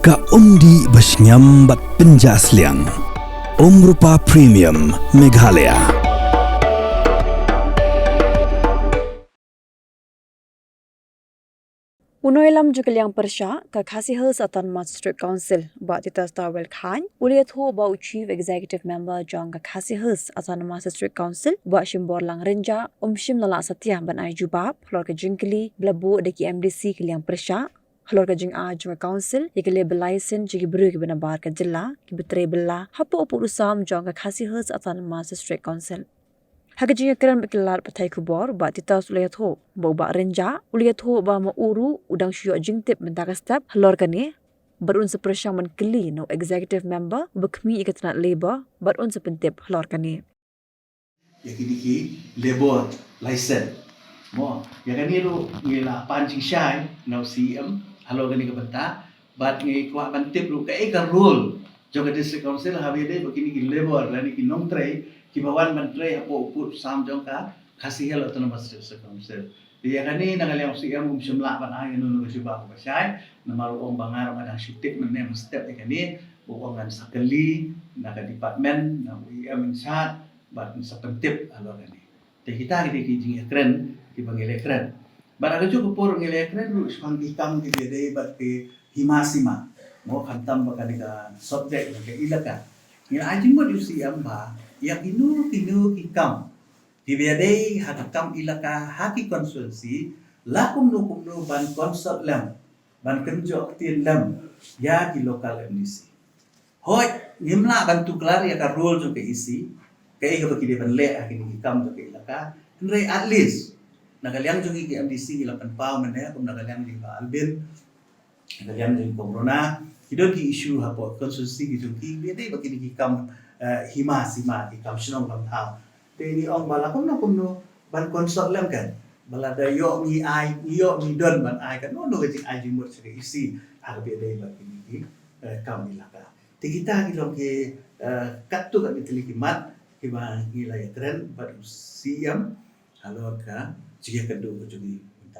Ka undi basnyam bat penjasliang. Rupa Premium Meghalaya. Unoilam jukaliang persya ka Khasi Hills Autonomous District Council ba tita Starwell Khan uliat ho ba Chief Executive Member jong ka Khasi Hills Autonomous District Council ba shimbor lang renja shim lala satya ban ai jubab hlor ka jingkli blabu deki MDC kaliang persya hlor ka jing a jong council ikele belaisen jigi bru ki banabar ka jilla ki betre bella hapo upu usam jong ka Khasi Hills Autonomous District Council Hagajing keren bekilar patai kubor ba tita suliat ho ba renja uliat ho ba mauru udang syuk jingtip mentaka step hlor kani berun sepresya man keli no executive member bekmi ikatna labor berun sepentip hlor kani Yakini labor license mo yakani ro ngila panjing shai no CM halo gani ka banta bat ngi kwa bantip ru ka eka rule joga district council habide begini ki labor lani ki nong tray ki bawan mantre apo uput sam jong ka Khasi Hills Autonomous District Council yakani nangaliang CM simla ban ai no no siba ko shai namaru ong bangar madang shitip men step yakani buongan sakali naga department na UM insat bat sa pentip halo gani te kita gidi ki jing ekren ki bangile ekren baraga jo kupur ngile ekren ru spang hitam ki bede bat ke himasima mo khantam bakani ka subject ke ilaka ni ajing mo diusi amba yang inu kikam di bede hakam ilaka haki konsulsi lakum no ban konsult lam ban kenjo tin lam ya ki lokal MDC hoi ngimla bantu kelar ya ka rule jo ke isi kaya ka bagi ban le akin hikam to ke ilaka nre at least nagaliang jo ki MDC ilakan pau men ya kum nagaliang di Albin nagaliang jo corona idon ki issue hapo konsulsi ki jo ki bede bagi hikam himasima hikam sinong lam thau te ni ong bala kum no ban konsult lam kan bala da yo mi ai yo mi don ban ai kan no ji ai jimut se isi ha bede bagi ki kam ilaka te kita ki lo ke katu kan itili mat kiba gila ya keren baru siam halo ka jika kedua jadi minta